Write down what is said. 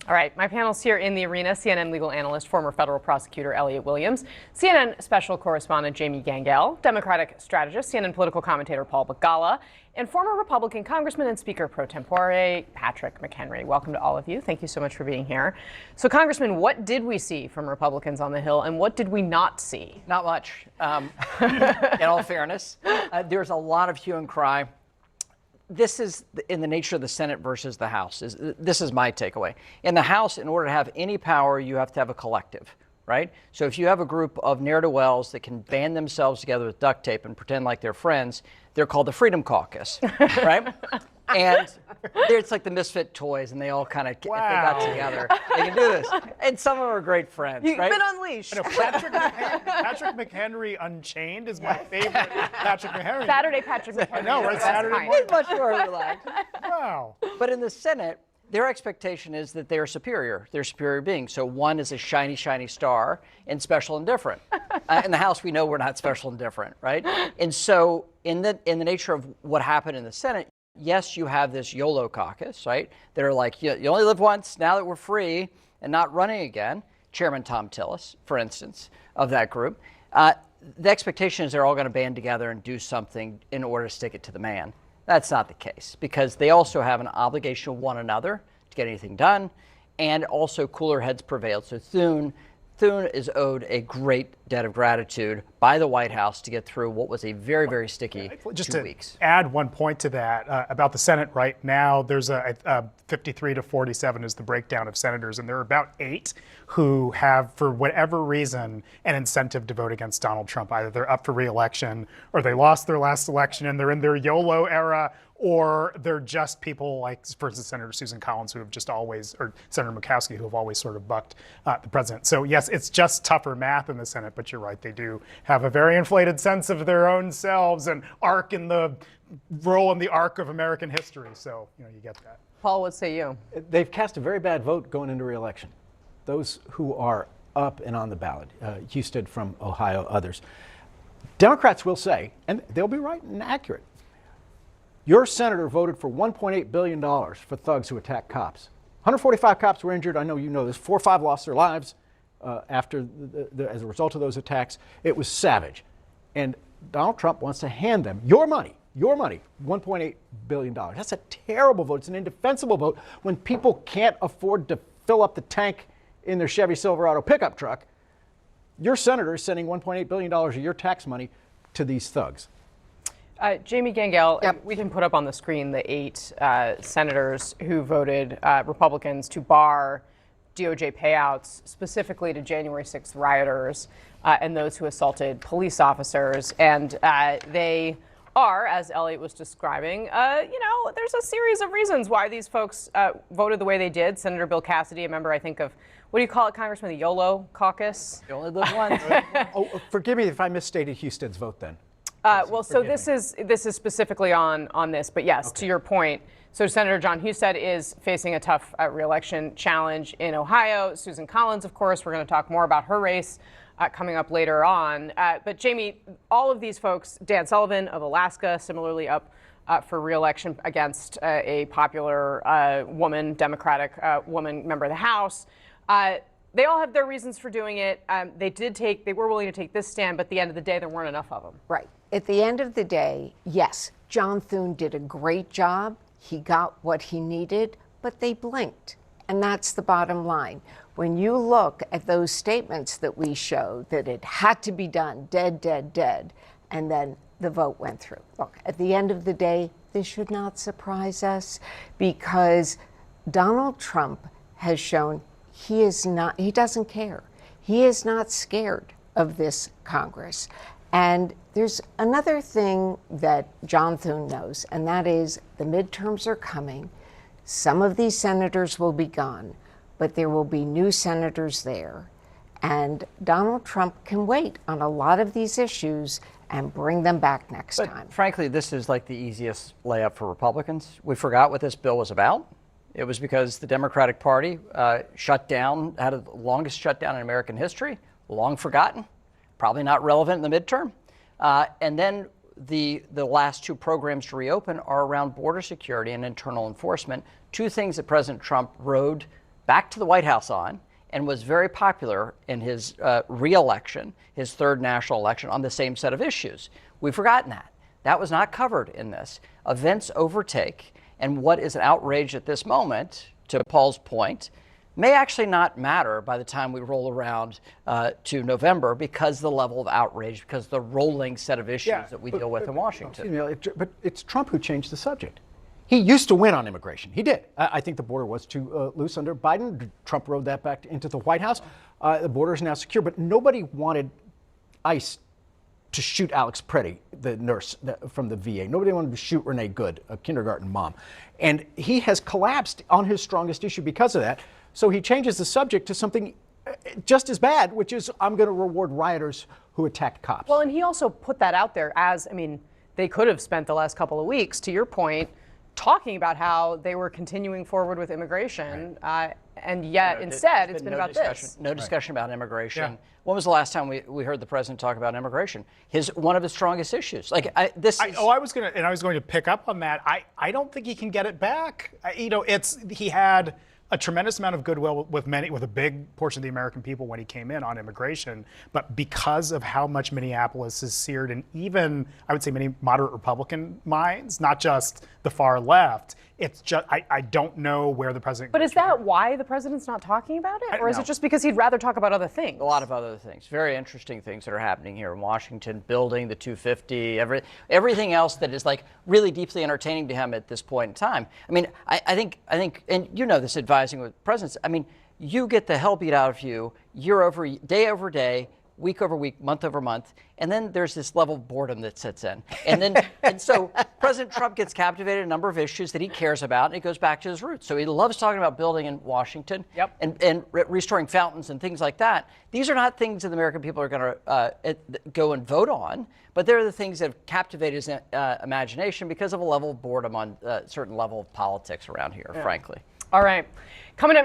All right, my panel's here in the arena. CNN legal analyst, former federal prosecutor Elliot Williams, CNN special correspondent Jamie Gangel, Democratic strategist, CNN political commentator Paul Begala, and former Republican Congressman and Speaker pro tempore Patrick McHenry. Welcome to all of you. Thank you so much for being here. So, Congressman, what did we see from Republicans on the Hill, and what did we not see? Not much, in all fairness. There's a lot of hue and cry. This is in the nature of the Senate versus the House. This is my takeaway. In the House, in order to have any power, you have to have a collective, right? So if you have a group of ne'er-do-wells that can band themselves together with duct tape and pretend like they're friends, they're called the Freedom Caucus, right? And it's like the misfit toys, and they all kind of if they got together. They can do this. And some of them are great friends, You've right? been unleashed. Patrick McHenry Unchained is my favorite Patrick McHenry. Saturday Patrick McHenry. I know, right? Saturday He's morning. much more relaxed. Wow. But in the Senate, their expectation is that they are superior. They're superior beings. So one is a shiny, shiny star and special and different. In the House, we know we're not special and different, right? And so in the nature of what happened in the Senate, yes, you have this YOLO caucus, right? That are like, you only live once, now that we're free and not running again. Chairman Tom Tillis, for instance, of that group. The expectation is they're all going to band together and do something in order to stick it to the man. That's not the case, because they also have an obligation to one another to get anything done, and also cooler heads prevailed. So Thune is owed a great debt of gratitude by the White House to get through what was a very, very sticky Just 2 to weeks. add one point to that about the Senate right now, there's a 53 to 47 is the breakdown of senators, and there are about 8 who have, for whatever reason, an incentive to vote against Donald Trump. Either they're up for re-election, or they lost their last election and they're in their YOLO era, or they're just people like, for instance, Senator Susan Collins, who have just always, or Senator Murkowski, who have always sort of bucked the president. So yes, it's just tougher math in the Senate, but you're right, they do have a very inflated sense of their own selves and arc in the role in the arc of American history. So, you get that. Paul, what say you? They've cast a very bad vote going into re-election. Those who are up and on the ballot, Houston from Ohio, others. Democrats will say, and they'll be right and accurate, your senator voted for $1.8 billion for thugs who attack cops. 145 cops were injured. I know you know this. 4 or 5 lost their lives after as a result of those attacks. It was savage. And Donald Trump wants to hand them your money, $1.8 billion. That's a terrible vote. It's an indefensible vote when people can't afford to fill up the tank in their Chevy Silverado pickup truck. Your senator is sending $1.8 billion of your tax money to these thugs. Jamie Gangel, we can put up on the screen the 8 senators who voted Republicans to bar DOJ payouts specifically to January 6th rioters and those who assaulted police officers. And they are, as Elliot was describing, there's a series of reasons why these folks voted the way they did. Senator Bill Cassidy, a member, I think, of, what do you call it, Congressman, the YOLO caucus? You only live once. Oh, forgive me if I misstated Houston's vote then. So this is specifically on this, but yes, to your point. So Senator John Husted is facing a tough re-election challenge in Ohio. Susan Collins, of course, we're going to talk more about her race coming up later on. But Jamie, all of these folks, Dan Sullivan of Alaska, similarly up for re-election against a popular woman, Democratic woman member of the House. They all have their reasons for doing it. They were willing to take this stand, but at the end of the day, there weren't enough of them. Right. At the end of the day, yes, John Thune did a great job. He got what he needed, but they blinked. And that's the bottom line. When you look at those statements that we showed, that it had to be done, dead, dead, dead, and then the vote went through. Look, at the end of the day, this should not surprise us, because Donald Trump has shown he doesn't care. He is not scared of this Congress. And there's another thing that John Thune knows, and that is the midterms are coming. Some of these senators will be gone, but there will be new senators there. And Donald Trump can wait on a lot of these issues and bring them back next time. Frankly, this is like the easiest layup for Republicans. We forgot what this bill was about. It was because the Democratic Party shut down, had the longest shutdown in American history, long forgotten, probably not relevant in the midterm. And then the last 2 programs to reopen are around border security and internal enforcement, 2 things that President Trump rode back to the White House on and was very popular in his re-election, his third national election, on the same set of issues. We've forgotten that. That was not covered in this. Events overtake, and what is an outrage at this moment, to Paul's point, may actually not matter by the time we roll around to November, because the level of outrage, because the rolling set of issues that we deal with in Washington. But it's Trump who changed the subject. He used to win on immigration. He did. I think the border was too loose under Biden. Trump rode that back into the White House. The border is now secure, but nobody wanted ICE to shoot Alex Preddy, the nurse from the VA. Nobody wanted to shoot Renee Good, a kindergarten mom. And he has collapsed on his strongest issue because of that. So he changes the subject to something just as bad, which is, I'm going to reward rioters who attacked cops. Well, and he also put that out there as, I mean, they could have spent the last couple of weeks, to your point, talking about how they were continuing forward with immigration, and yet instead it's been about this. No discussion about immigration. Yeah. When was the last time we heard the president talk about immigration? One of his strongest issues. Like I was going to pick up on that. I don't think he can get it back. He had a tremendous amount of goodwill with a big portion of the American people when he came in on immigration, but because of how much Minneapolis is seared in even, I would say, many moderate Republican minds, not just the far left, it's just, I don't know where the president. But is that why the president's not talking about it? Or is it just because he'd rather talk about other things? A lot of other things. Very interesting things that are happening here in Washington, building the 250, everything else that is like really deeply entertaining to him at this point in time. I mean, I think, and you know this, advising with presidents, I mean, you get the hell beat out of you year over day, week over week, month over month, and then there's this level of boredom that sets in. And so President Trump gets captivated in a number of issues that he cares about, and it goes back to his roots. So he loves talking about building in Washington and restoring fountains and things like that. These are not things that the American people are going to go and vote on, but they're the things that have captivated his imagination because of a level of boredom on a certain level of politics around here, frankly. All right. Coming up next.